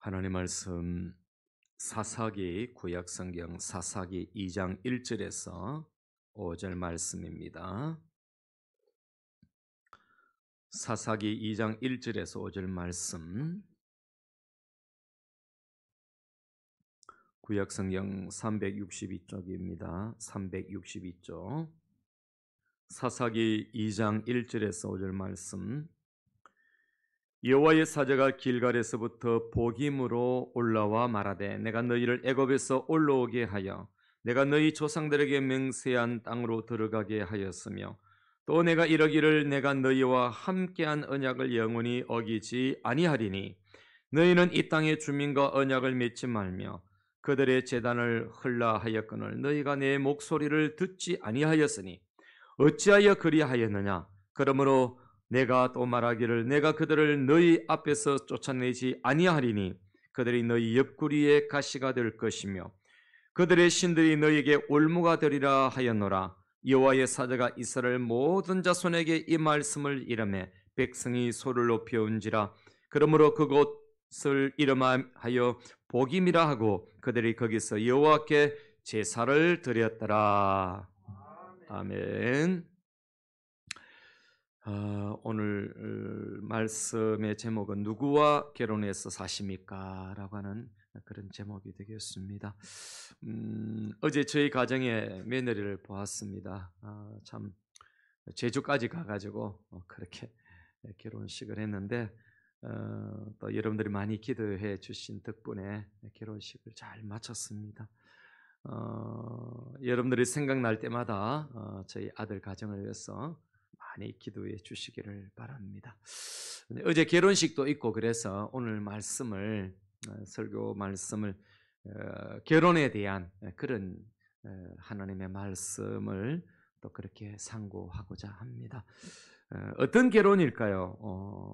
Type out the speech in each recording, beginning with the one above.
하나님 말씀 사사기 구약성경 사사기 2장 1절에서 5절 말씀입니다. 사사기 2장 1절에서 5절 말씀, 구약성경 362쪽입니다. 362쪽 사사기 2장 1절에서 5절 말씀. 여호와의 사자가 길갈에서부터 보김으로 올라와 말하되 내가 너희를 애굽에서 올라오게 하여 내가 너희 조상들에게 맹세한 땅으로 들어가게 하였으며 또 내가 이러기를 내가 너희와 함께한 언약을 영원히 어기지 아니하리니 너희는 이 땅의 주민과 언약을 맺지 말며 그들의 제단을 흘라 하였거늘 너희가 내 목소리를 듣지 아니하였으니 어찌하여 그리하였느냐. 그러므로 내가 또 말하기를 내가 그들을 너희 앞에서 쫓아내지 아니하리니 그들이 너희 옆구리에 가시가 될 것이며 그들의 신들이 너희에게 올무가 되리라 하였노라. 여호와의 사자가 이스라엘 모든 자손에게 이 말씀을 이르매 백성이 소를 높여온지라. 그러므로 그곳을 이름하여 보김이라 하고 그들이 거기서 여호와께 제사를 드렸더라. 아멘. 오늘 말씀의 제목은 누구와 결혼해서 사십니까? 라고 하는 그런 제목이 되겠습니다. 어제 저희 가정에 며느리를 보았습니다. 참 제주까지 가가지고 그렇게 결혼식을 했는데 또 여러분들이 많이 기도해 주신 덕분에 결혼식을 잘 마쳤습니다. 여러분들이 생각날 때마다 저희 아들 가정을 위해서 많이 기도해 주시기를 바랍니다. 어제 결혼식도 있고 그래서 오늘 말씀을 설교 말씀을 결혼에 대한 그런 하나님의 말씀을 또 그렇게 상고하고자 합니다. 어떤 결혼일까요?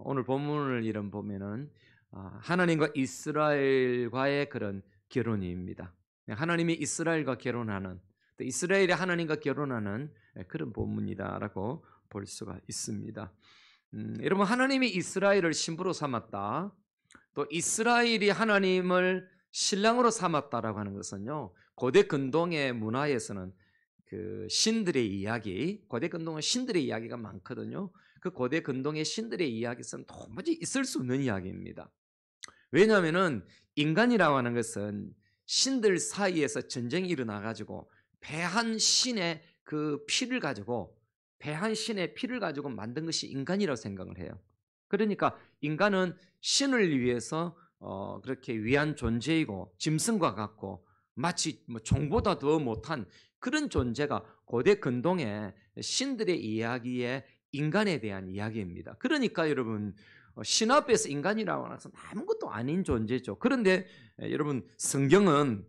오늘 본문을 이름 보면은 하나님과 이스라엘과의 그런 결혼입니다. 하나님이 이스라엘과 결혼하는, 또 이스라엘이 하나님과 결혼하는 그런 본문이다라고 볼 수가 있습니다. 여러분, 하나님이 이스라엘을 신부로 삼았다, 또 이스라엘이 하나님을 신랑으로 삼았다라고 하는 것은요, 고대 근동의 문화에서는 그 신들의 이야기, 고대 근동은 신들의 이야기가 많거든요. 그 고대 근동의 신들의 이야기는 도무지 있을 수 없는 이야기입니다. 왜냐하면은 인간이라고 하는 것은 신들 사이에서 전쟁이 일어나가지고 패한 신의 그 피를 가지고 만든 것이 인간이라고 생각을 해요. 그러니까 인간은 신을 위해서 그렇게 위한 존재이고 짐승과 같고 마치 종보다 더 못한 그런 존재가 고대 근동의 신들의 이야기에 인간에 대한 이야기입니다. 그러니까 여러분, 신 앞에서 인간이라고 하는 것은 아무것도 아닌 존재죠. 그런데 여러분, 성경은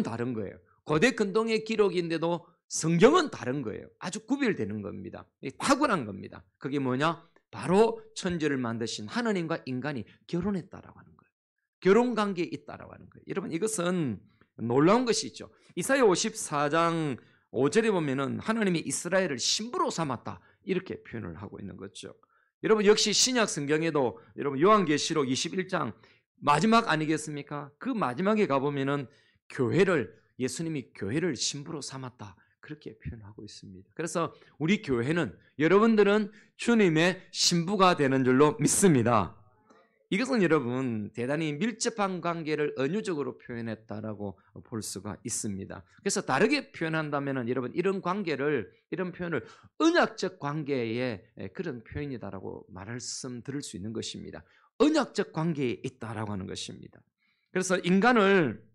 다른 거예요. 고대 근동의 기록인데도 성경은 다른 거예요. 아주 구별되는 겁니다. 탁월한 겁니다. 그게 뭐냐? 바로 천지를 만드신 하나님과 인간이 결혼했다라고 하는 거예요. 결혼 관계에 있다라고 하는 거예요. 여러분, 이것은 놀라운 것이죠. 이사야 54장 5절에 보면은 하나님이 이스라엘을 신부로 삼았다, 이렇게 표현을 하고 있는 거죠. 여러분, 역시 신약 성경에도 여러분 요한계시록 21장 마지막 아니겠습니까? 그 마지막에 가보면은 예수님이 교회를 신부로 삼았다, 그렇게 표현하고 있습니다. 그래서 우리 교회는, 여러분들은 주님의 신부가 되는 줄로 믿습니다. 이것은 여러분 대단히 밀접한 관계를 은유적으로 표현했다라고 볼 수가 있습니다. 그래서 다르게 표현한다면은 여러분 이런 표현을 언약적 관계의 그런 표현이다라고 말씀드릴 수 있는 것입니다. 언약적 관계에 있다라고 하는 것입니다. 그래서 인간을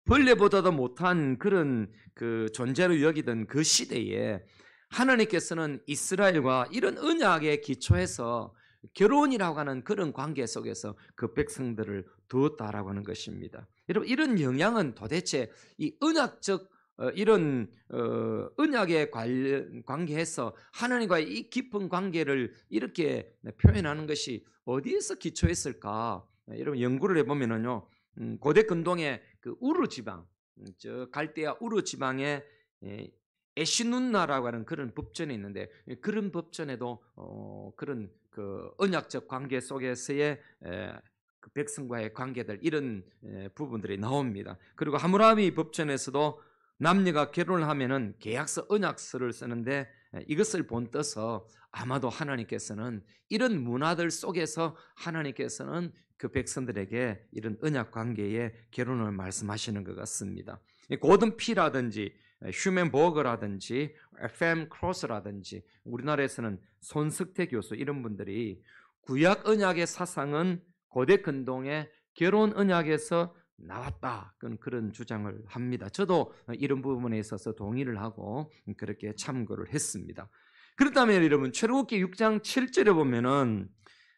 벌레보다도 못한 그런 그 존재로 여기던 그 시대에 하나님께서는 이스라엘과 이런 언약에 기초해서 결혼이라고 하는 그런 관계 속에서 그 백성들을 두었다라고 하는 것입니다. 여러분, 이런 영향은 도대체 이 언약적 이런 언약에 관계해서 하나님과의 이 깊은 관계를 이렇게 표현하는 것이 어디에서 기초했을까? 여러분, 연구를 해보면은요, 고대 근동의 그 우르 지방, 저 갈대아 우르 지방에 에시눈나라고 하는 그런 법전이 있는데, 그런 법전에도 그런 그 언약적 관계 속에서의 그 백성과의 관계들 이런 부분들이 나옵니다. 그리고 하무라비 법전에서도 남녀가 결혼을 하면은 계약서 언약서를 쓰는데 이것을 본떠서 아마도 하나님께서는 이런 문화들 속에서 하나님께서는 그 백성들에게 이런 언약 관계의 결혼을 말씀하시는 것 같습니다. 고든 피라든지 휴맨버거라든지 FM 크로스라든지 우리나라에서는 손석태 교수 이런 분들이 구약 언약의 사상은 고대 근동의 결혼 언약에서 나왔다. 그런 주장을 합니다. 저도 이런 부분에 있어서 동의를 하고 그렇게 참고를 했습니다. 그렇다면 여러분 출애굽기 6장 7절에 보면은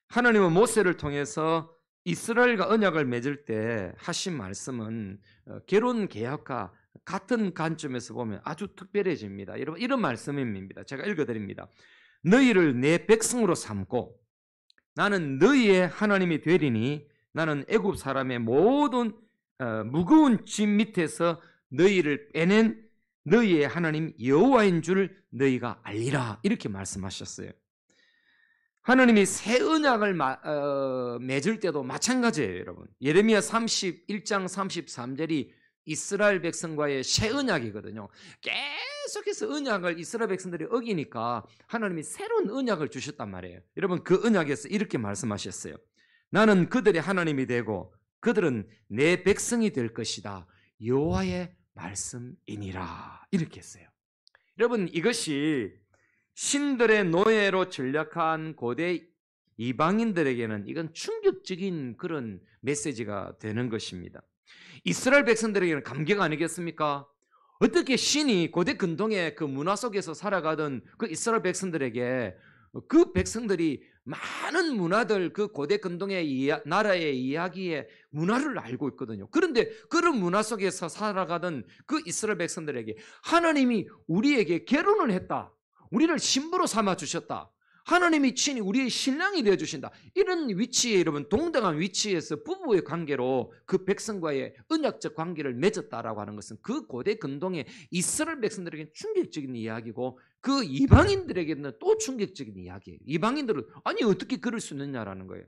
하나님은 모세를 통해서 이스라엘과 언약을 맺을 때 하신 말씀은 결혼 계약과 같은 관점에서 보면 아주 특별해집니다. 여러분 이런 말씀입니다. 제가 읽어드립니다. 너희를 내 백성으로 삼고 나는 너희의 하나님이 되리니 나는 애굽 사람의 모든 무거운 짐 밑에서 너희를 빼낸 너희의 하나님 여호와인 줄 너희가 알리라 이렇게 말씀하셨어요. 하나님이 새 언약을 맺을 때도 마찬가지예요, 여러분. 예레미야 31장 33절이 이스라엘 백성과의 새 언약이거든요. 계속해서 언약을 이스라엘 백성들이 어기니까 하나님이 새로운 언약을 주셨단 말이에요. 여러분 그 언약에서 이렇게 말씀하셨어요. 나는 그들의 하나님이 되고 그들은 내 백성이 될 것이다. 여호와의 말씀이니라. 이렇게 했어요. 여러분 이것이 신들의 노예로 전락한 고대 이방인들에게는 이건 충격적인 그런 메시지가 되는 것입니다. 이스라엘 백성들에게는 감격 아니겠습니까? 어떻게 신이 고대 근동의 그 문화 속에서 살아가던 그 이스라엘 백성들에게 그 백성들이 많은 문화들 그 고대 근동의 나라의 이야기의 문화를 알고 있거든요. 그런데 그런 문화 속에서 살아가던 그 이스라엘 백성들에게 하나님이 우리에게 결혼을 했다. 우리를 신부로 삼아 주셨다. 하나님이 친히 우리의 신랑이 되어 주신다. 이런 위치에 여러분 동등한 위치에서 부부의 관계로 그 백성과의 언약적 관계를 맺었다라고 하는 것은 그 고대 근동의 이스라엘 백성들에게는 충격적인 이야기고 그 이방인들에게는 또 충격적인 이야기예요. 이방인들은 아니 어떻게 그럴 수 있느냐라는 거예요.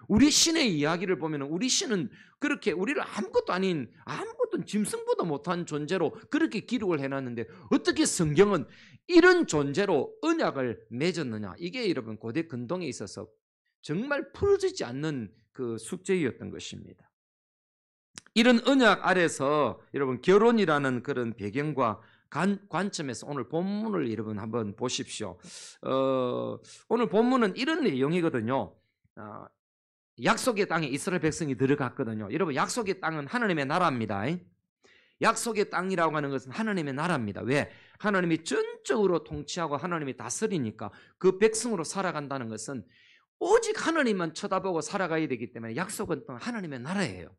우리 신의 이야기를 보면 우리 신은 그렇게 우리를 아무것도 아닌 아무것도 짐승보다 못한 존재로 그렇게 기록을 해놨는데 어떻게 성경은 이런 존재로 언약을 맺었느냐. 이게 여러분 고대 근동에 있어서 정말 풀어지지 않는 그 숙제였던 것입니다. 이런 언약 아래서 여러분 결혼이라는 그런 배경과 관점에서 오늘 본문을 여러분 한번 보십시오. 오늘 본문은 이런 내용이거든요. 약속의 땅에 이스라엘 백성이 들어갔거든요. 여러분 약속의 땅은 하나님의 나라입니다. 약속의 땅이라고 하는 것은 하나님의 나라입니다. 왜? 하나님이 전적으로 통치하고 하나님이 다스리니까 그 백성으로 살아간다는 것은 오직 하나님만 쳐다보고 살아가야 되기 때문에 약속은 하나님의 나라예요.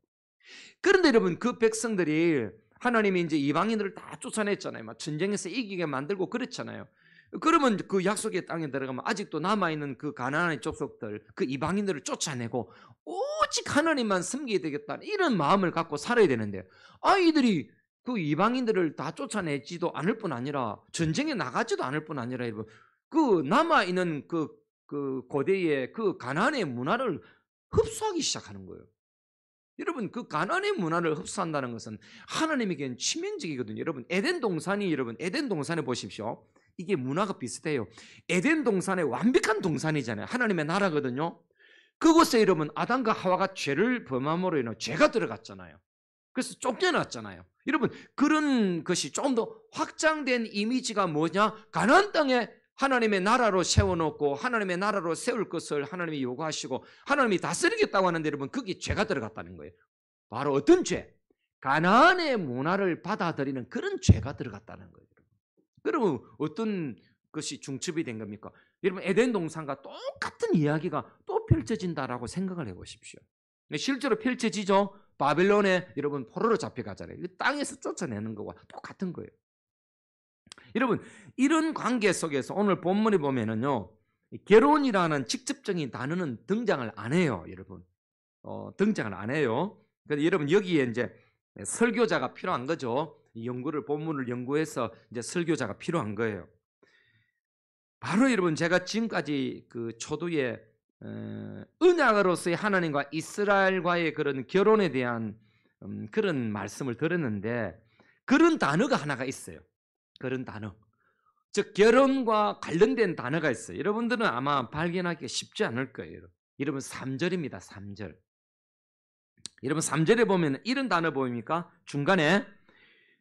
그런데 여러분 그 백성들이 하나님이 이제 이방인들을 다 쫓아냈잖아요. 막 전쟁에서 이기게 만들고 그랬잖아요. 그러면 그 약속의 땅에 들어가면 아직도 남아있는 그 가나안의 족속들 그 이방인들을 쫓아내고 오직 하나님만 섬기게 되겠다는 이런 마음을 갖고 살아야 되는데 아이들이 그 이방인들을 다 쫓아내지도 않을 뿐 아니라 전쟁에 나가지도 않을 뿐 아니라 그 남아있는 그 고대의 그 가나안의 문화를 흡수하기 시작하는 거예요. 여러분 그 가나안의 문화를 흡수한다는 것은 하나님에게는 치명적이거든요. 여러분 에덴 동산에 보십시오. 이게 문화가 비슷해요. 에덴 동산의 완벽한 동산이잖아요. 하나님의 나라거든요. 그곳에 여러분 아담과 하와가 죄를 범함으로 인해 죄가 들어갔잖아요. 그래서 쫓겨났잖아요. 여러분 그런 것이 좀 더 확장된 이미지가 뭐냐? 가나안 땅에 하나님의 나라로 세워놓고 하나님의 나라로 세울 것을 하나님이 요구하시고 하나님이 다스리겠다고 하는데 여러분 거기 죄가 들어갔다는 거예요. 바로 어떤 죄? 가나안의 문화를 받아들이는 그런 죄가 들어갔다는 거예요. 그러면 어떤 것이 중첩이 된 겁니까? 여러분 에덴 동산과 똑같은 이야기가 또 펼쳐진다라고 생각을 해보십시오. 실제로 펼쳐지죠. 바벨론에 여러분 포로로 잡혀가잖아요. 땅에서 쫓아내는 거와 똑같은 거예요. 여러분 이런 관계 속에서 오늘 본문에 보면은요 결혼이라는 직접적인 단어는 등장을 안 해요. 여러분 등장을 안 해요. 그래서 여러분 여기에 이제 설교자가 필요한 거죠. 이 본문을 연구해서 이제 설교자가 필요한 거예요. 바로 여러분 제가 지금까지 그 초두에 언약으로서의 하나님과 이스라엘과의 그런 결혼에 대한 그런 말씀을 들었는데 그런 단어가 하나가 있어요. 그런 단어. 즉 결혼과 관련된 단어가 있어요. 여러분들은 아마 발견하기가 쉽지 않을 거예요. 여러분 3절입니다. 3절. 여러분 3절에 보면 이런 단어 보입니까? 중간에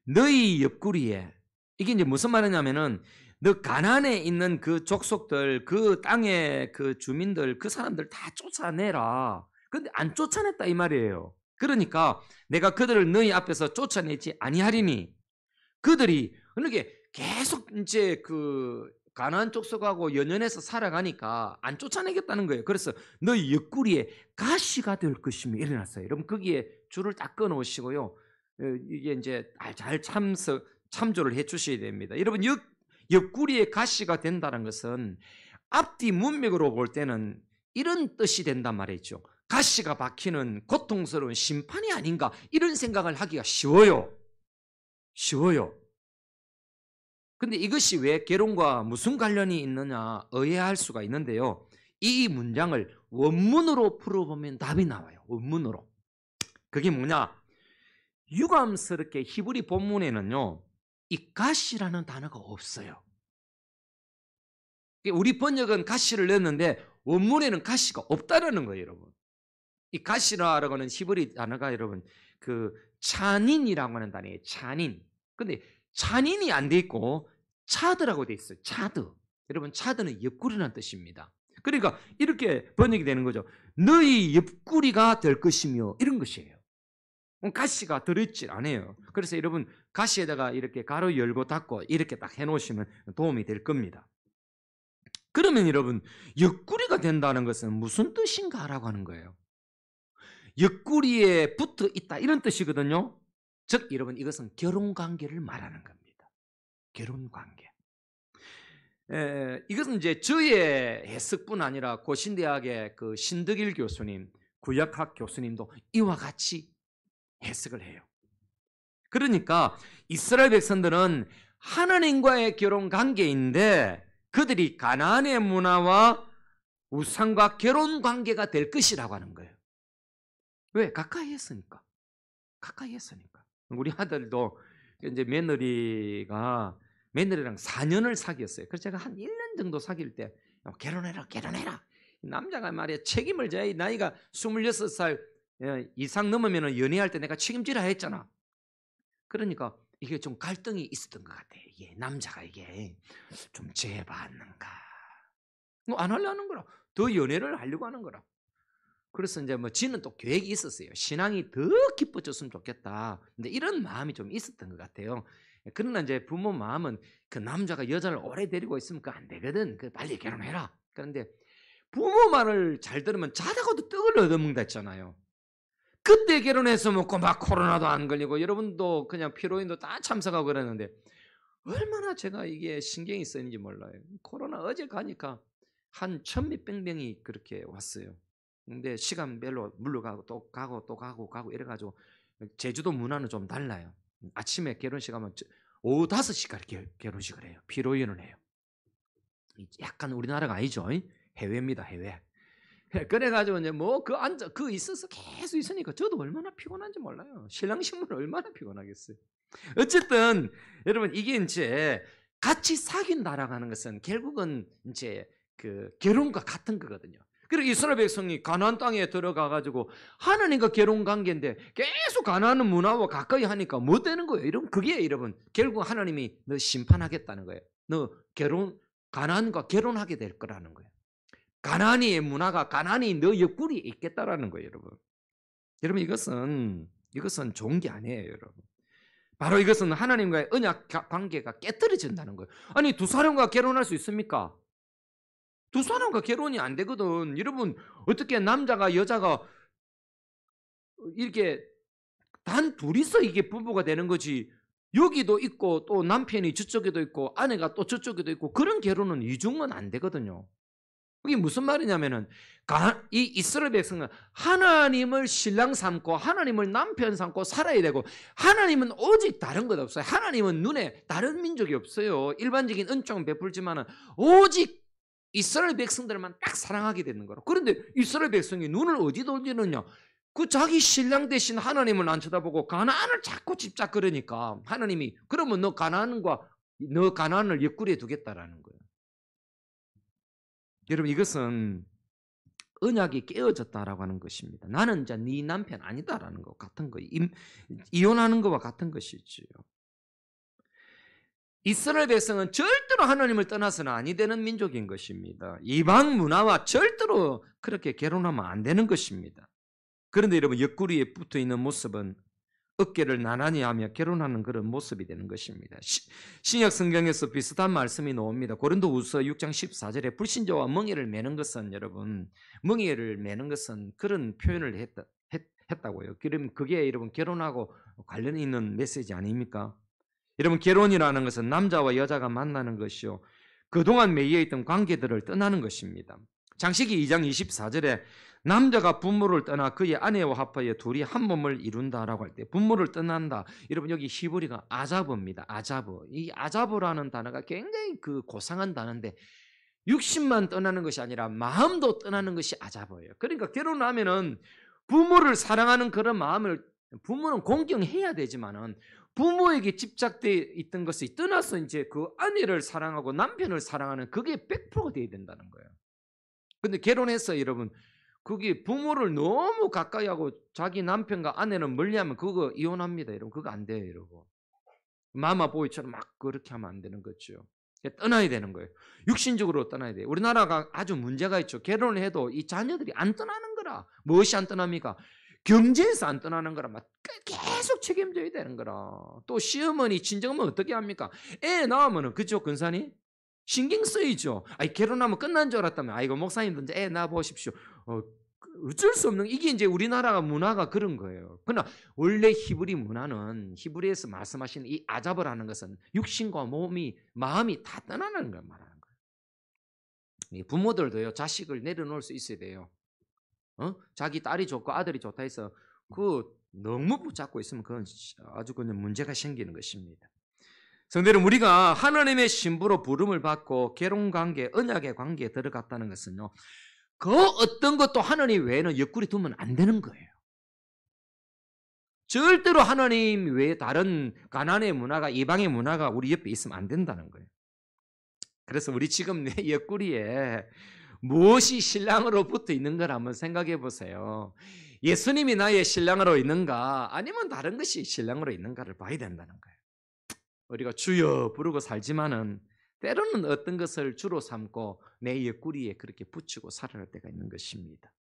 너희 옆구리에, 이게 이제 무슨 말이냐면은 너 가나안에 있는 그 족속들, 그 땅의 그 주민들, 그 사람들 다 쫓아내라. 근데 안 쫓아냈다 이 말이에요. 그러니까 내가 그들을 너희 앞에서 쫓아내지 아니하리니, 그들이 그렇게 계속 이제 그 가나안 족속하고 연연해서 살아가니까 안 쫓아내겠다는 거예요. 그래서 너희 옆구리에 가시가 될 것이며 일어났어요. 여러분 거기에 줄을 딱 끊어 오시고요. 이게 이제 잘 참조를 해 주셔야 됩니다. 여러분 옆구리에 가시가 된다는 것은 앞뒤 문맥으로 볼 때는 이런 뜻이 된단 말이죠. 가시가 박히는 고통스러운 심판이 아닌가, 이런 생각을 하기가 쉬워요. 근데 이것이 왜 결혼과 무슨 관련이 있느냐 의아할 수가 있는데요. 이 문장을 원문으로 풀어보면 답이 나와요. 원문으로. 그게 뭐냐? 유감스럽게 히브리 본문에는요, 이 가시라는 단어가 없어요. 우리 번역은 가시를 넣었는데 원문에는 가시가 없다라는 거예요, 여러분. 이 가시라고 하는 히브리 단어가 여러분 그 차닌이라고 하는 단어예요. 차닌. 근데 차닌이 안 돼 있고 차드라고 돼 있어요. 차드. 여러분 차드는 옆구리라는 뜻입니다. 그러니까 이렇게 번역이 되는 거죠. 너희 옆구리가 될 것이며, 이런 것이에요. 가시가 들어있질 않아요. 그래서 여러분 가시에다가 이렇게 가로 열고 닫고 이렇게 딱 해놓으시면 도움이 될 겁니다. 그러면 여러분 옆구리가 된다는 것은 무슨 뜻인가라고 하는 거예요. 옆구리에 붙어 있다 이런 뜻이거든요. 즉 여러분 이것은 결혼관계를 말하는 겁니다. 결혼관계. 이것은 이제 저의 해석뿐 아니라 고신대학의 그 신덕일 교수님, 구약학 교수님도 이와 같이 해석을 해요. 그러니까 이스라엘 백성들은 하나님과의 결혼관계인데 그들이 가나안의 문화와 우상과 결혼관계가 될 것이라고 하는 거예요. 왜? 가까이 했으니까. 우리 아들도 이제 며느리랑 4년을 사귀었어요. 그래서 제가 한 1년 정도 사귈 때 결혼해라. 남자가 말이야 책임을 져야, 나이가 26살 이상 넘으면 연애할 때 내가 책임지라 했잖아. 그러니까 이게 좀 갈등이 있었던 것 같아. 이게 남자가 이게 좀 재봤는가. 안 하려는 거라. 더 연애를 하려고 하는 거라. 그래서 이제 지는 또 계획이 있었어요. 신앙이 더 깊어졌으면 좋겠다. 근데 이런 마음이 좀 있었던 것 같아요. 그러나 이제 부모 마음은 그 남자가 여자를 오래 데리고 있으면 그거 안 되거든. 빨리 결혼해라. 그런데 부모 말을 잘 들으면 자다가도 떡을 얻어먹는다 했잖아요. 그때 결혼해서 먹고 막 코로나도 안 걸리고 여러분도 그냥 피로인도 다 참석하고 그랬는데 얼마나 제가 이게 신경이 쓰이는지 몰라요. 코로나 어제 가니까 한 1000몇백 명이 그렇게 왔어요. 근데 시간별로 물러가고 또 가고 이래가지고 제주도 문화는 좀 달라요. 아침에 결혼식 하면 오후 5시까지 결혼식을 해요. 피로연을 해요. 약간 우리나라가 아니죠. 해외입니다. 해외. 그래가지고 이제 있어서 계속 있으니까 저도 얼마나 피곤한지 몰라요. 신랑 신부는 얼마나 피곤하겠어요. 어쨌든 여러분 이게 이제 같이 사귄다라고 하는 것은 결국은 이제 그 결혼과 같은 거거든요. 그리고 이스라엘 백성이 가나안 땅에 들어가가지고 하나님과 결혼 관계인데 계속 가나안 문화와 가까이 하니까 뭐 되는 거예요? 여러분 그게 여러분 결국 하나님이 너 심판하겠다는 거예요. 너 가나안과 결혼하게 될 거라는 거예요. 가나안의 문화가 가나안이 너 옆구리에 있겠다라는 거예요, 여러분. 여러분 이것은 좋은 게 아니에요, 여러분. 바로 이것은 하나님과의 언약 관계가 깨뜨려진다는 거예요. 아니 두 사람과 결혼할 수 있습니까? 두 사람과 결혼이 안 되거든. 여러분 어떻게 남자가 여자가 이렇게 단 둘이서 이게 부부가 되는 거지. 여기도 있고 또 남편이 저쪽에도 있고 아내가 또 저쪽에도 있고 그런 결혼은 이중은 안 되거든요. 그게 무슨 말이냐면은 이 이스라엘 백성은 하나님을 신랑 삼고 하나님을 남편 삼고 살아야 되고 하나님은 오직 다른 것 없어요. 하나님은 눈에 다른 민족이 없어요. 일반적인 은총은 베풀지만은 오직 이스라엘 백성들만 딱 사랑하게 되는 거라. 그런데 이스라엘 백성이 눈을 어디 돌리느냐? 그 자기 신랑 대신 하나님을 안 쳐다보고 가나안을 자꾸 집착거리니까 하나님이 그러면 너 가나안을 옆구리에 두겠다라는 거예요. 여러분 이것은 언약이 깨어졌다라고 하는 것입니다. 나는 이제 네 남편 아니다라는 것 같은 거예요. 이혼하는 것과 같은 것이지요. 이스라엘 백성은 절대로 하나님을 떠나서는 아니 되는 민족인 것입니다. 이방 문화와 절대로 그렇게 결혼하면 안 되는 것입니다. 그런데 여러분 옆구리에 붙어 있는 모습은 어깨를 나란히 하며 결혼하는 그런 모습이 되는 것입니다. 신약 성경에서 비슷한 말씀이 나옵니다. 고린도후서 6장 14절에 불신자와 멍에를 매는 것은 여러분 멍에를 매는 것은 그런 표현을 했다고요. 그럼 그게 여러분 결혼하고 관련이 있는 메시지 아닙니까? 여러분 결혼이라는 것은 남자와 여자가 만나는 것이요 그동안 매여 있던 관계들을 떠나는 것입니다. 창세기 2장 24절에 남자가 부모를 떠나 그의 아내와 합하여 둘이 한 몸을 이룬다라고 할 때 부모를 떠난다. 여러분 여기 히브리가 아자브입니다. 아자브. 이 아자브라는 단어가 굉장히 그 고상한 단어인데 육신만 떠나는 것이 아니라 마음도 떠나는 것이 아자브예요. 그러니까 결혼하면은 부모를 사랑하는 그런 마음을 부모는 공경해야 되지만은 부모에게 집착되어 있던 것이 떠나서 이제 그 아내를 사랑하고 남편을 사랑하는 그게 100%가 돼야 된다는 거예요. 근데 결혼해서 여러분 그게 부모를 너무 가까이 하고 자기 남편과 아내는 멀리하면 그거 이혼합니다. 여러분 그거 안 돼요. 여러분 마마보이처럼 막 그렇게 하면 안 되는 거죠. 떠나야 되는 거예요. 육신적으로 떠나야 돼요. 우리나라가 아주 문제가 있죠. 결혼을 해도 이 자녀들이 안 떠나는 거라. 무엇이 안 떠납니까? 경제에서 안 떠나는 거라. 막 계속 책임져야 되는 거라. 또 시어머니 친정어머니 어떻게 합니까? 애 낳으면은 그죠 근사님? 신경 쓰이죠. 아니 결혼하면 끝난 줄 알았다면 아이고 목사님도 이제 애 낳아 보십시오. 어쩔 수 없는 이게 이제 우리나라 문화가 그런 거예요. 그러나 원래 히브리 문화는 히브리에서 말씀하시는 이 아자브라는 것은 육신과 마음이 다 떠나는 걸 말하는 거예요. 부모들도요 자식을 내려놓을 수 있어야 돼요. 자기 딸이 좋고 아들이 좋다 해서 그 너무 붙잡고 있으면 그건 아주 그냥 문제가 생기는 것입니다. 성도여러분 우리가 하나님의 신부로 부름을 받고 결혼관계, 언약의 관계에 들어갔다는 것은요. 그 어떤 것도 하나님 외에는 옆구리 두면 안 되는 거예요. 절대로 하나님 외에 다른 가나안의 문화가 이방의 문화가 우리 옆에 있으면 안 된다는 거예요. 그래서 우리 지금 내 옆구리에 무엇이 신랑으로 붙어 있는 걸 한번 생각해 보세요. 예수님이 나의 신랑으로 있는가 아니면 다른 것이 신랑으로 있는가를 봐야 된다는 거예요. 우리가 주여 부르고 살지만은 때로는 어떤 것을 주로 삼고 내 옆구리에 그렇게 붙이고 살아갈 때가 있는 것입니다.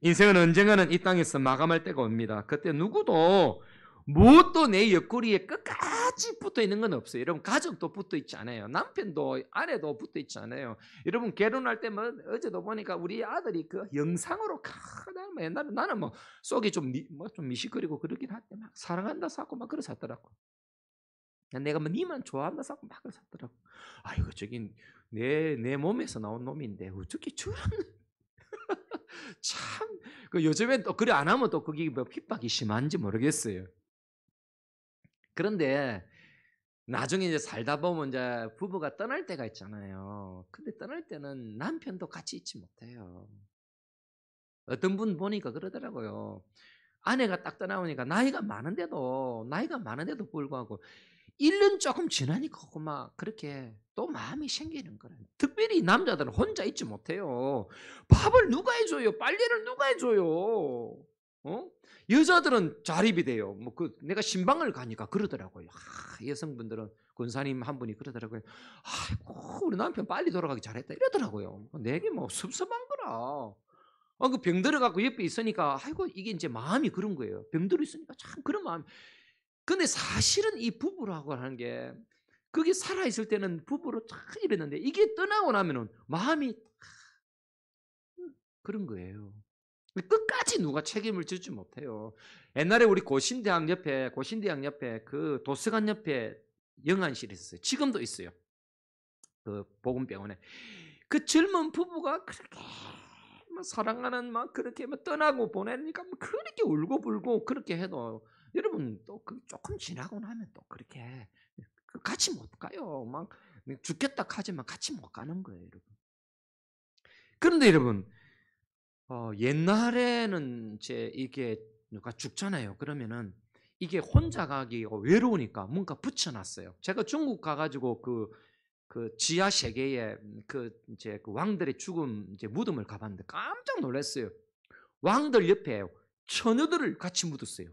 인생은 언젠가는 이 땅에서 마감할 때가 옵니다. 그때 누구도 무엇도 내 옆구리에 끝까지 붙어 있는 건 없어요. 여러분 가족도 붙어 있지 않아요. 남편도 아내도 붙어 있지 않아요. 여러분 결혼할 때 뭐 어제도 보니까 우리 아들이 그 영상으로 옛날에 나는 뭐 속이 좀 미식거리고 그러긴 한데 막 사랑한다 사고 막 그러셨더라고. 내가 뭐 니만 좋아한다 사고 막 그러셨더라고. 아이고 저긴 내 몸에서 나온 놈인데 어떻게 저런 참 그 요즘엔 또 그래 안 하면 또 그게 뭐 핍박이 심한지 모르겠어요. 그런데 나중에 이제 살다 보면 이제 부부가 떠날 때가 있잖아요. 근데 떠날 때는 남편도 같이 있지 못해요. 어떤 분 보니까 그러더라고요. 아내가 딱 떠나오니까 나이가 많은데도 불구하고 1년 조금 지나니까 막 그렇게 또 마음이 생기는 거예요. 특별히 남자들은 혼자 있지 못해요. 밥을 누가 해줘요? 빨래를 누가 해줘요? 여자들은 자립이 돼요. 뭐 내가 신방을 가니까 그러더라고요. 여성분들은 권사님 한 분이 그러더라고요. 아이고 우리 남편 빨리 돌아가기 잘했다 이러더라고요. 내게 뭐 섭섭한 거라. 그 병들어 갖고 옆에 있으니까 아이고 이게 이제 마음이 그런 거예요. 병들어 있으니까 참 그런 마음. 근데 사실은 이 부부라고 하는 게 그게 살아 있을 때는 부부로 참 이랬는데 이게 떠나고 나면은 마음이 그런 거예요. 끝까지 누가 책임을 지지 못해요. 옛날에 우리 고신대학 옆에 그 도서관 옆에 영안실이 있었어요. 지금도 있어요. 그 복음병원에 그 젊은 부부가 그렇게 막 사랑하는 막 그렇게 막 떠나고 보내니까 그렇게 울고불고 그렇게 해도 여러분 또 조금 지나고 나면 또 그렇게 같이 못 가요. 막 죽겠다 하지만 같이 못 가는 거예요, 여러분. 그런데 여러분, 옛날에는 이제 이게 누가 죽잖아요. 그러면은 이게 혼자 가기 외로우니까 뭔가 붙여놨어요. 제가 중국 가가지고 그 지하 세계에 이제 그 왕들의 죽음 이제 무덤을 가봤는데 깜짝 놀랐어요. 왕들 옆에 처녀들을 같이 묻었어요.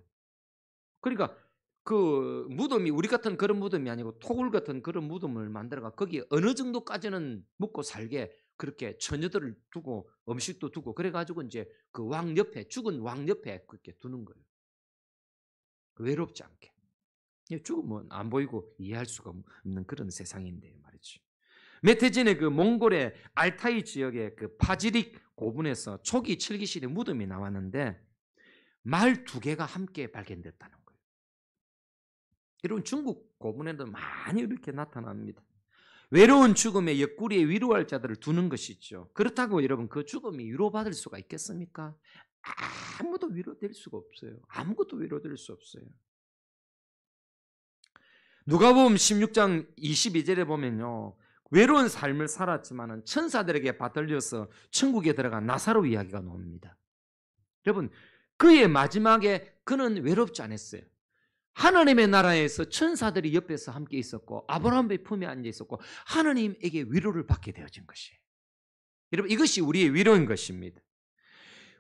그러니까 그 무덤이 우리 같은 그런 무덤이 아니고 토굴 같은 그런 무덤을 만들어가 거기에 어느 정도까지는 묵고 살게 그렇게 처녀들을 두고 음식도 두고 그래가지고 이제 그 왕 옆에 죽은 왕 옆에 그렇게 두는 거예요. 외롭지 않게. 죽으면 안 보이고 이해할 수가 없는 그런 세상인데 말이죠. 몇 해 전에 그 몽골의 알타이 지역의 그 파지릭 고분에서 초기 7기 시대 무덤이 나왔는데 말 2개가 함께 발견됐다는 거예요. 여러분 중국 고분에도 많이 이렇게 나타납니다. 외로운 죽음의 옆구리에 위로할 자들을 두는 것이죠. 그렇다고 여러분 그 죽음이 위로받을 수가 있겠습니까? 아무도 위로될 수가 없어요. 아무것도 위로될 수 없어요. 누가복음 16장 22절에 보면요. 외로운 삶을 살았지만 천사들에게 받들려서 천국에 들어간 나사로 이야기가 나옵니다. 여러분 그의 마지막에 그는 외롭지 않았어요. 하나님의 나라에서 천사들이 옆에서 함께 있었고 아브라함의 품에 앉아 있었고 하나님에게 위로를 받게 되어진 것이에요. 여러분 이것이 우리의 위로인 것입니다.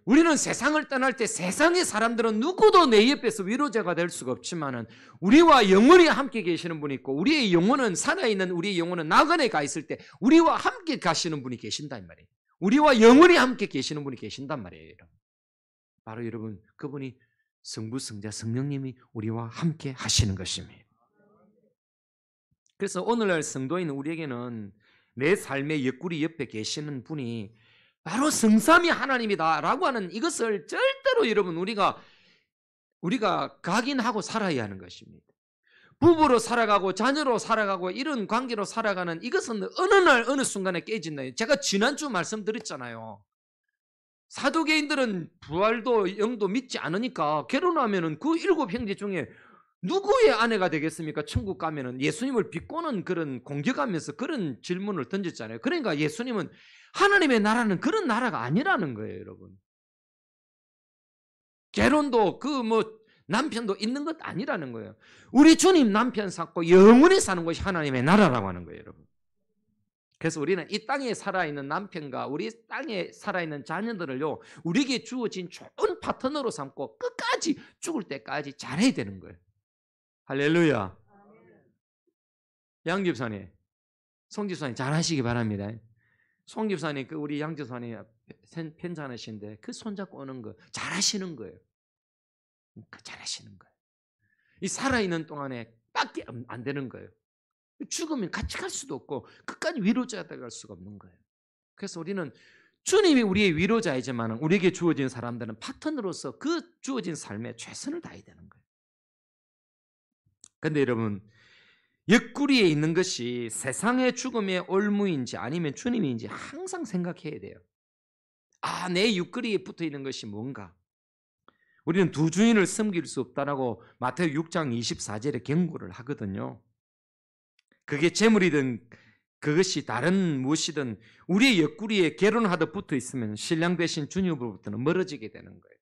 우리는 세상을 떠날 때 세상의 사람들은 누구도 내 옆에서 위로자가 될 수가 없지만 우리와 영원히 함께 계시는 분이 있고 우리의 영혼은 살아있는 우리의 영혼은 나그네 가 있을 때 우리와 함께 가시는 분이 계신단 말이에요. 우리와 영원히 함께 계시는 분이 계신단 말이에요. 바로 여러분 그분이 성부, 성자, 성령님이 우리와 함께 하시는 것입니다. 그래서 오늘날 성도인 우리에게는 내 삶의 옆구리 옆에 계시는 분이 바로 성삼위 하나님이다라고 하는 이것을 절대로 여러분 우리가 각인하고 살아야 하는 것입니다. 부부로 살아가고 자녀로 살아가고 이런 관계로 살아가는 이것은 어느 날 어느 순간에 깨진다. 제가 지난주 말씀드렸잖아요. 사두개인들은 부활도 영도 믿지 않으니까 결혼하면은 그 7 형제 중에 누구의 아내가 되겠습니까? 천국 가면은 예수님을 비꼬는 그런 공격하면서 그런 질문을 던졌잖아요. 그러니까 예수님은 하나님의 나라는 그런 나라가 아니라는 거예요, 여러분. 결혼도 남편도 있는 것 아니라는 거예요. 우리 주님 남편 쌓고 영원히 사는 것이 하나님의 나라라고 하는 거예요, 여러분. 그래서 우리는 이 땅에 살아있는 남편과 우리 땅에 살아있는 자녀들을요, 우리에게 주어진 좋은 파트너로 삼고 끝까지 죽을 때까지 잘해야 되는 거예요. 할렐루야. 양 집사님, 송 집사님 잘하시기 바랍니다. 송 집사님, 우리 양 집사님 편찮으신데 그 손잡고 오는 거 잘하시는 거예요. 잘하시는 거예요. 이 살아있는 동안에 밖에 안 되는 거예요. 죽으면 같이 갈 수도 없고 끝까지 위로자가 될 수가 없는 거예요. 그래서 우리는 주님이 우리의 위로자이지만 우리에게 주어진 사람들은 파트너로서 그 주어진 삶에 최선을 다해야 되는 거예요. 그런데 여러분 옆구리에 있는 것이 세상의 죽음의 올무인지 아니면 주님인지 항상 생각해야 돼요. 내 옆구리에 붙어 있는 것이 뭔가. 우리는 두 주인을 섬길 수 없다라고 마태오 6장 24절에 경고를 하거든요. 그게 재물이든 그것이 다른 무엇이든 우리의 옆구리에 결혼하듯 붙어 있으면 신랑 되신 주님으로부터는 멀어지게 되는 거예요.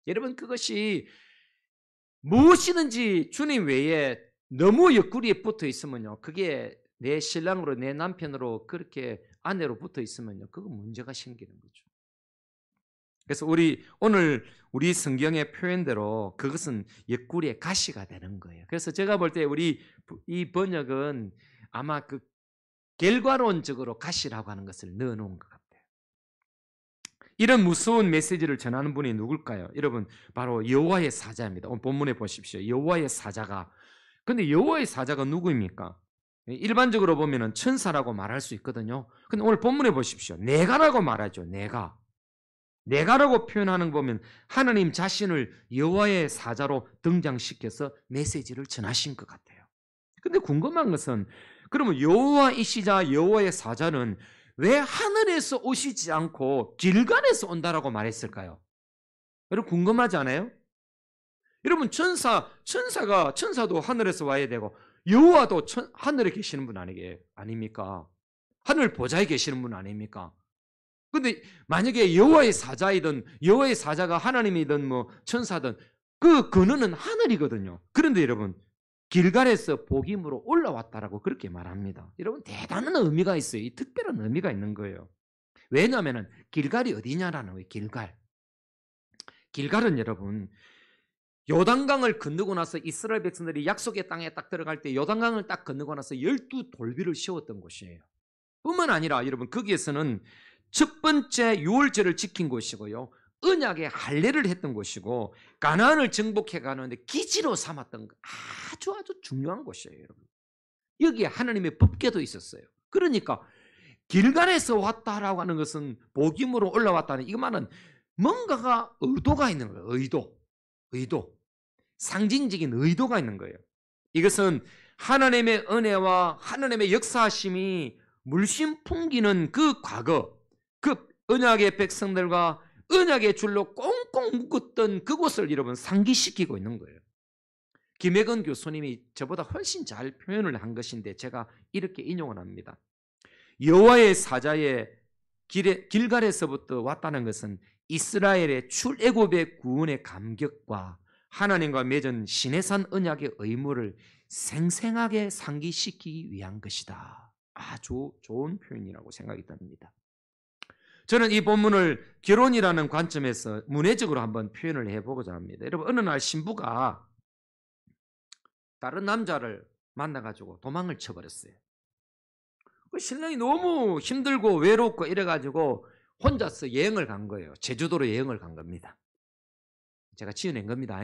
여러분 그것이 무엇이든지 주님 외에 너무 옆구리에 붙어 있으면요, 그게 내 신랑으로 내 남편으로 그렇게 아내로 붙어 있으면요, 그거 문제가 생기는 거죠. 그래서 오늘 우리 성경의 표현대로 그것은 옆구리의 가시가 되는 거예요. 그래서 제가 볼 때 이 번역은 아마 그 결과론적으로 가시라고 하는 것을 넣어놓은 것 같아요. 이런 무서운 메시지를 전하는 분이 누굴까요? 여러분 바로 여호와의 사자입니다. 오늘 본문에 보십시오. 여호와의 사자가. 근데 여호와의 사자가 누구입니까? 일반적으로 보면은 천사라고 말할 수 있거든요. 근데 오늘 본문에 보십시오. 내가라고 말하죠. 내가라고 표현하는 거 보면 하나님 자신을 여호와의 사자로 등장시켜서 메시지를 전하신 것 같아요. 근데 궁금한 것은 그러면 여호와이시자 여호와의 사자는 왜 하늘에서 오시지 않고 길간에서 온다라고 말했을까요? 여러분 궁금하지 않아요? 여러분 천사도 하늘에서 와야 되고 여호와도 하늘에 계시는 분 아닙니까? 하늘 보좌에 계시는 분 아닙니까? 근데 만약에 여호와의 사자이든 여호와의 사자가 하나님이든 뭐 천사든 그 근원은 하늘이거든요. 그런데 여러분 길갈에서 복임으로 올라왔다라고 그렇게 말합니다. 여러분 대단한 의미가 있어요. 이 특별한 의미가 있는 거예요. 왜냐하면 길갈이 어디냐라는 거예요. 길갈은 여러분 요단강을 건너고 나서 이스라엘 백성들이 약속의 땅에 딱 들어갈 때 요단강을 딱 건너고 나서 12돌비를 세웠던 곳이에요. 뿐만 아니라 여러분 거기에서는 첫 번째 유월절을 지킨 곳이고요. 언약의 할례를 했던 곳이고 가나안을 정복해 가는데 기지로 삼았던 아주 중요한 곳이에요. 여러분. 여기에 하나님의 법궤도 있었어요. 그러니까 길갈에서 왔다라고 하는 것은 복임으로 올라왔다는 이것만은 뭔가가 의도가 있는 거예요. 의도. 상징적인 의도가 있는 거예요. 이것은 하나님의 은혜와 하나님의 역사하심이 물씬 풍기는 그 과거, 그 언약의 백성들과 언약의 줄로 꽁꽁 묶었던 그곳을 여러분 상기시키고 있는 거예요. 김혜건 교수님이 저보다 훨씬 잘 표현을 한 것인데 제가 이렇게 인용을 합니다. 여호와의 사자의 길갈에서부터 왔다는 것은 이스라엘의 출애굽의 구원의 감격과 하나님과 맺은 시내산 언약의 의무를 생생하게 상기시키기 위한 것이다. 아주 좋은 표현이라고 생각이 듭니다. 저는 이 본문을 결혼이라는 관점에서 문해적으로 한번 표현을 해보고자 합니다. 여러분 어느 날 신부가 다른 남자를 만나가지고 도망을 쳐버렸어요. 신랑이 너무 힘들고 외롭고 이래가지고 혼자서 여행을 간 거예요. 제주도로 여행을 간 겁니다. 제가 지어낸 겁니다.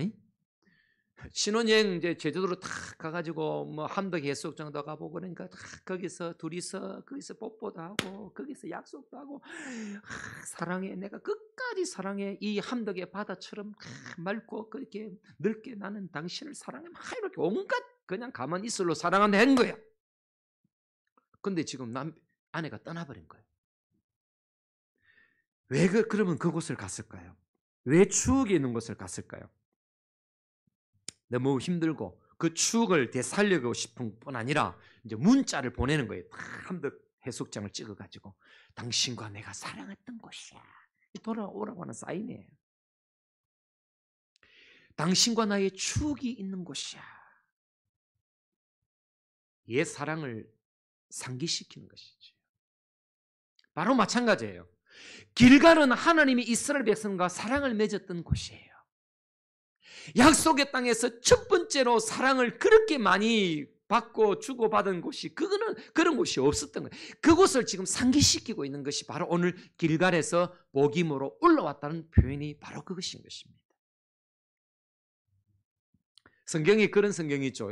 신혼여행 이제 제주도로 탁 가가지고 뭐 함덕 해수욕장도 가보고 그러니까 탁 거기서 둘이서 거기서 뽀뽀도 하고 거기서 약속도 하고 사랑해 내가 끝까지 사랑해 이 함덕의 바다처럼 맑고 그렇게 넓게 나는 당신을 사랑해 막 이렇게 온갖 그냥 가만히 있을로 사랑한다 한 거야. 근데 지금 아내가 떠나버린 거예요. 왜 그러면 그곳을 갔을까요? 왜 추억이 있는 곳을 갔을까요? 너무 힘들고 그 추억을 되살리고 싶은 뿐 아니라 이제 문자를 보내는 거예요. 함덕 해수욕장을 찍어가지고 당신과 내가 사랑했던 곳이야. 돌아오라고 하는 사인이에요. 당신과 나의 추억이 있는 곳이야. 옛 사랑을 상기시키는 것이죠. 바로 마찬가지예요. 길갈은 하나님이 이스라엘 백성과 사랑을 맺었던 곳이에요. 약속의 땅에서 첫 번째로 사랑을 그렇게 많이 받고 주고받은 곳이 그런 곳이 없었던 거예요. 그곳을 지금 상기시키고 있는 것이 바로 오늘 길갈에서 복임으로 올라왔다는 표현이 바로 그것인 것입니다. 성경이 그런 성경이 있죠.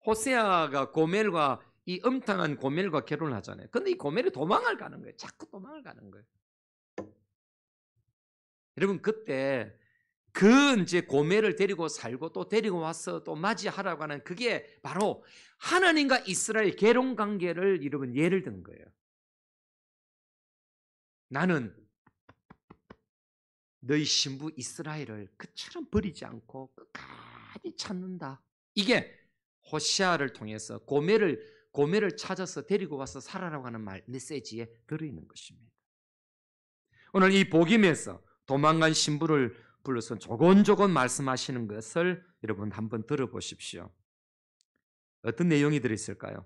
호세아가 고멜과 이 음탕한 고멜과 결혼을 하잖아요. 근데 이 고멜이 도망을 가는 거예요. 자꾸 도망을 가는 거예요. 여러분 그때 그 이제 고멜을 데리고 살고 또 데리고 와서 또 맞이하라고 하는 그게 바로 하나님과 이스라엘 계룡 관계를 여러분 예를 든 거예요. 나는 너희 신부 이스라엘을 그처럼 버리지 않고 끝까지 찾는다. 이게 호시아를 통해서 고멜을 찾아서 데리고 와서 살아라고 하는 메시지에 들어있는 것입니다. 오늘 이 복임에서 도망간 신부를 불러서 조곤조곤 말씀하시는 것을 여러분 한번 들어보십시오. 어떤 내용이 들어있을까요?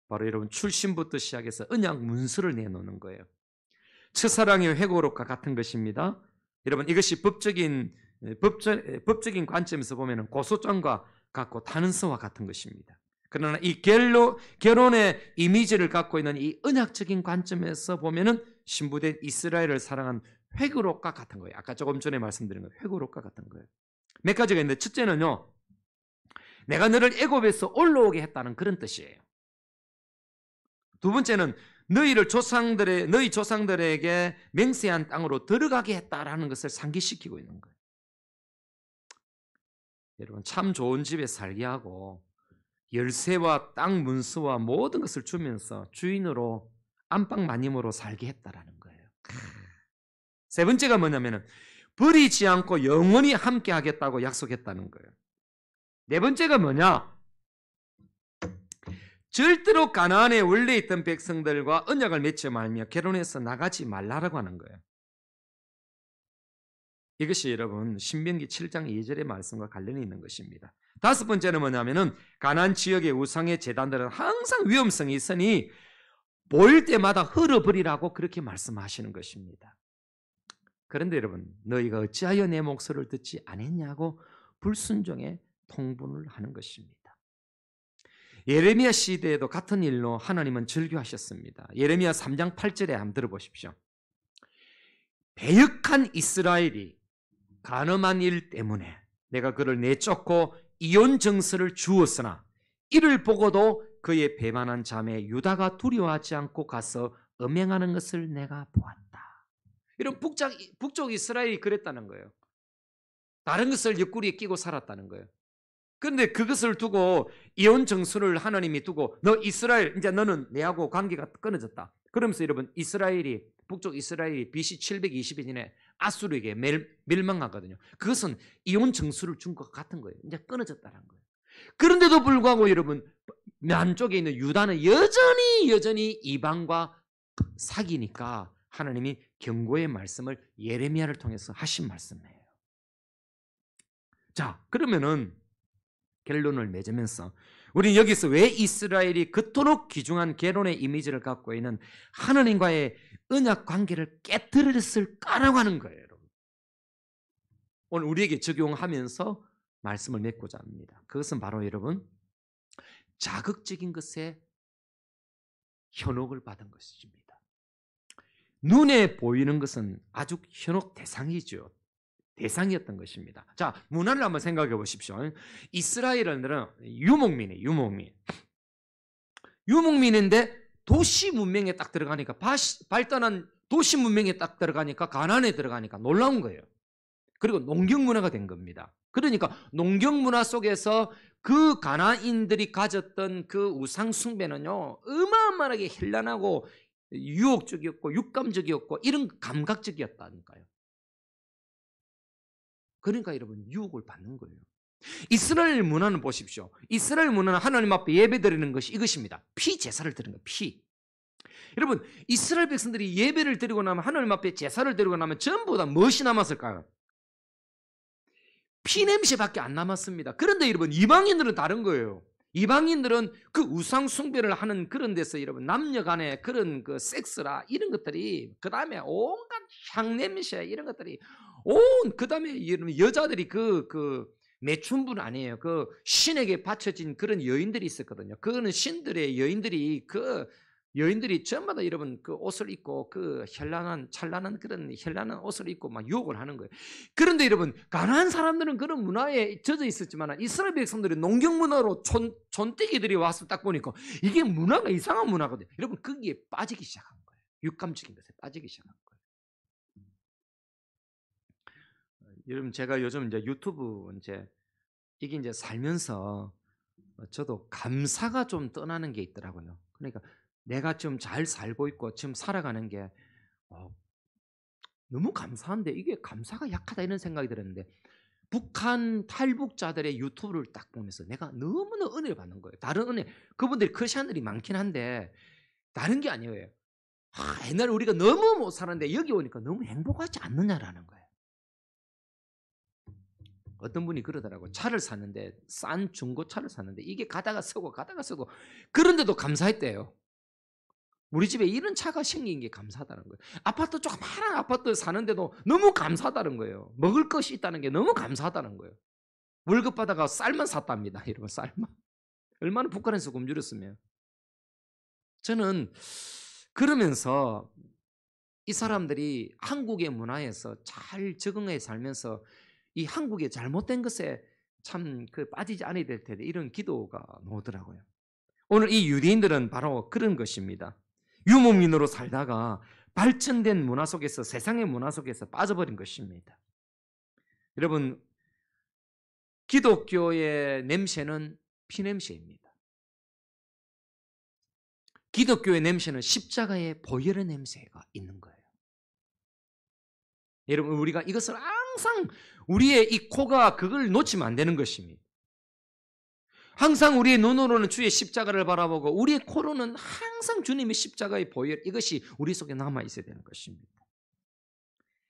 바로 여러분 출신부터 시작해서 언약 문서를 내놓는 거예요. 첫사랑의 회고록과 같은 것입니다. 여러분 이것이 법적인 관점에서 보면 고소장과 같고 탄원서와 같은 것입니다. 그러나 이 결혼의 이미지를 갖고 있는 이 언약적인 관점에서 보면은 신부된 이스라엘을 사랑한 회고록과 같은 거예요. 아까 조금 전에 말씀드린 거 회고록과 같은 거예요. 몇 가지가 있는데 첫째는요. 내가 너를 애굽에서 올라오게 했다는 그런 뜻이에요. 두 번째는 너희 조상들에게 맹세한 땅으로 들어가게 했다라는 것을 상기시키고 있는 거예요. 여러분 참 좋은 집에 살게 하고 열쇠와 땅 문서와 모든 것을 주면서 주인으로 안방 마님으로 살게 했다라는 거예요. 세 번째가 뭐냐면은 버리지 않고 영원히 함께 하겠다고 약속했다는 거예요. 네 번째가 뭐냐? 절대로 가나안에 원래 있던 백성들과 언약을 맺지 말며 결혼해서 나가지 말라라고 하는 거예요. 이것이 여러분 신명기 7장 2절의 말씀과 관련이 있는 것입니다. 다섯 번째는 뭐냐면은 가나안 지역의 우상의 제단들은 항상 위험성이 있으니 보일 때마다 헐어버리라고 그렇게 말씀하시는 것입니다. 그런데 여러분 너희가 어찌하여 내 목소리를 듣지 않았냐고 불순종의 통분을 하는 것입니다. 예레미야 시대에도 같은 일로 하나님은 절규하셨습니다. 예레미야 3장 8절에 한번 들어보십시오. 배역한 이스라엘이 간음한 일 때문에 내가 그를 내쫓고 이혼 정서를 주었으나 이를 보고도 그의 배반한 자매 유다가 두려워하지 않고 가서 음행하는 것을 내가 보았다. 이런 북쪽 이스라엘이 그랬다는 거예요. 다른 것을 옆구리에 끼고 살았다는 거예요. 그런데 그것을 두고 이혼 정수를 하나님이 두고 너 이스라엘 이제 너는 내하고 관계가 끊어졌다. 그러면서 여러분 이스라엘이 북쪽 이스라엘이 BC 720년에 아수르에게 멸망하거든요. 그것은 이혼 정수를 준 것 같은 거예요. 이제 끊어졌다는 거예요. 그런데도 불구하고 여러분 남쪽에 있는 유다는 여전히 이방과 사귀니까 하나님이 경고의 말씀을 예레미야를 통해서 하신 말씀이에요. 자, 그러면은 결론을 맺으면서 우리는 여기서 왜 이스라엘이 그토록 귀중한 결혼의 이미지를 갖고 있는 하나님과의 언약 관계를 깨뜨렸을까라고 하는 거예요. 여러분. 오늘 우리에게 적용하면서 말씀을 맺고자 합니다. 그것은 바로 여러분 자극적인 것에 현혹을 받은 것입니다. 눈에 보이는 것은 아주 현혹 대상이죠. 대상이었던 것입니다. 자, 문화를 한번 생각해 보십시오. 이스라엘은 유목민이에요. 유목민인데 도시 문명에 딱 들어가니까 발달한 도시 문명에 딱 들어가니까 가나안에 들어가니까 놀라운 거예요. 그리고 농경 문화가 된 겁니다. 그러니까 농경 문화 속에서 그 가나안인들이 가졌던 그 우상 숭배는요 어마어마하게 현란하고 유혹적이었고 육감적이었고 이런 감각적이었다니까요. 그러니까 여러분 유혹을 받는 거예요. 이스라엘 문화는 보십시오. 이스라엘 문화는 하나님 앞에 예배드리는 것이 이것입니다. 피 제사를 드리는 거예요. 피. 여러분 이스라엘 백성들이 예배를 드리고 나면 하나님 앞에 제사를 드리고 나면 전부 다 무엇이 남았을까요? 피 냄새밖에 안 남았습니다. 그런데 여러분 이방인들은 다른 거예요. 이방인들은 그 우상 숭배를 하는 그런 데서 여러분 남녀 간의 그런 그 섹스라 이런 것들이 그 다음에 온갖 향 냄새 이런 것들이 그 다음에 여자들이 그 매춘분 아니에요. 그 신에게 바쳐진 그런 여인들이 있었거든요. 그거는 신들의 여인들이 전부 다 여러분 그 옷을 입고 그 찬란한 그런 현란한 옷을 입고 막 유혹을 하는 거예요. 그런데 여러분 가나안 사람들은 그런 문화에 젖어 있었지만 이스라엘 백성들이 농경 문화로 촌떼기들이 와서 딱 보니까 이게 문화가 이상한 문화거든요. 여러분 거기에 빠지기 시작한 거예요. 육감적인 것에 빠지기 시작한 거예요. 여러분 제가 요즘 이제 유튜브 이게 이제 살면서 저도 감사가 좀 떠나는 게 있더라고요. 그러니까 내가 좀 잘 살고 있고 지금 살아가는 게 너무 감사한데 이게 감사가 약하다 이런 생각이 들었는데 북한 탈북자들의 유튜브를 딱 보면서 내가 너무나 은혜를 받는 거예요. 다른 은혜 그분들이 크리스천들이 많긴 한데 다른 게 아니에요. 옛날에 우리가 너무 못 살았는데 여기 오니까 너무 행복하지 않느냐라는 거예요. 어떤 분이 그러더라고요. 차를 샀는데 싼 중고차를 샀는데 이게 가다가 서고 그런데도 감사했대요. 우리 집에 이런 차가 생긴 게 감사하다는 거예요. 아파트 조그마한 아파트 사는데도 너무 감사하다는 거예요. 먹을 것이 있다는 게 너무 감사하다는 거예요. 월급 받아가 쌀만 샀답니다. 여러분 쌀만. 얼마나 북한에서 굶주렸으면. 저는 그러면서 이 사람들이 한국의 문화에서 잘 적응해 살면서 이 한국의 잘못된 것에 참 빠지지 않아야 될 텐데 이런 기도가 나오더라고요. 오늘 이 유대인들은 바로 그런 것입니다. 유목민으로 살다가 발전된 문화 속에서 세상의 문화 속에서 빠져버린 것입니다. 여러분 기독교의 냄새는 피냄새입니다. 기독교의 냄새는 십자가의 보혈의 냄새가 있는 거예요. 여러분 우리가 이것을 항상 우리의 이 코가 그걸 놓치면 안 되는 것입니다. 항상 우리의 눈으로는 주의 십자가를 바라보고 우리의 코로는 항상 주님의 십자가의 보혈, 이것이 우리 속에 남아 있어야 되는 것입니다.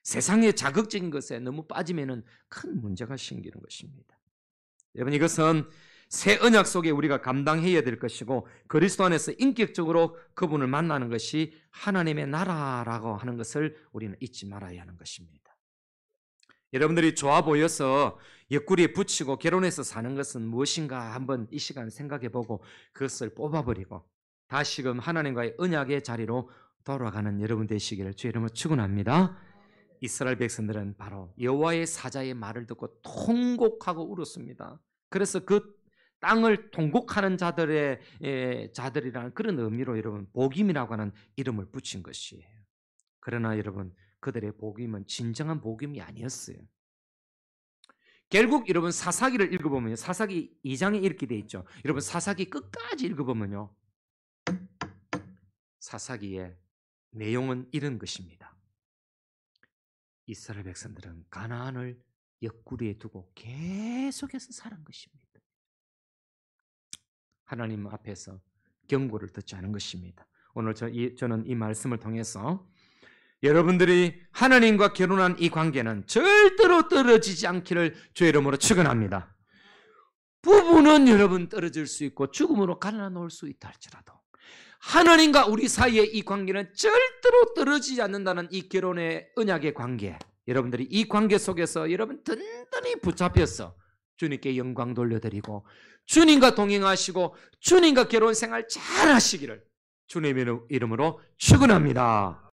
세상의 자극적인 것에 너무 빠지면 큰 문제가 생기는 것입니다. 여러분, 이것은 새 언약 속에 우리가 감당해야 될 것이고 그리스도 안에서 인격적으로 그분을 만나는 것이 하나님의 나라라고 하는 것을 우리는 잊지 말아야 하는 것입니다. 여러분들이 좋아 보여서 옆구리에 붙이고 결혼해서 사는 것은 무엇인가 한번 이 시간 생각해보고 그것을 뽑아버리고 다시금 하나님과의 언약의 자리로 돌아가는 여러분 되시기를 주의 이름으로 축원합니다. 이스라엘 백성들은 바로 여호와의 사자의 말을 듣고 통곡하고 울었습니다. 그래서 그 땅을 통곡하는 자들이라는 그런 의미로 여러분 복임이라고 하는 이름을 붙인 것이에요. 그러나 여러분, 그들의 복임은 진정한 복임이 아니었어요. 결국 여러분 사사기를 읽어보면요, 사사기 2장에 이렇게 돼 있죠. 여러분 사사기 끝까지 읽어보면요, 사사기의 내용은 이런 것입니다. 이스라엘 백성들은 가나안을 옆구리에 두고 계속해서 살은 것입니다. 하나님 앞에서 경고를 듣지 않은 것입니다. 오늘 저는 이 말씀을 통해서 여러분들이 하나님과 결혼한 이 관계는 절대로 떨어지지 않기를 주의 이름으로 축원합니다. 부부는 여러분 떨어질 수 있고 죽음으로 갈라놓을 수 있다 할지라도 하나님과 우리 사이의 이 관계는 절대로 떨어지지 않는다는 이 결혼의 언약의 관계, 여러분들이 이 관계 속에서 여러분 든든히 붙잡혀서 주님께 영광 돌려드리고 주님과 동행하시고 주님과 결혼 생활 잘 하시기를 주님의 이름으로 축원합니다.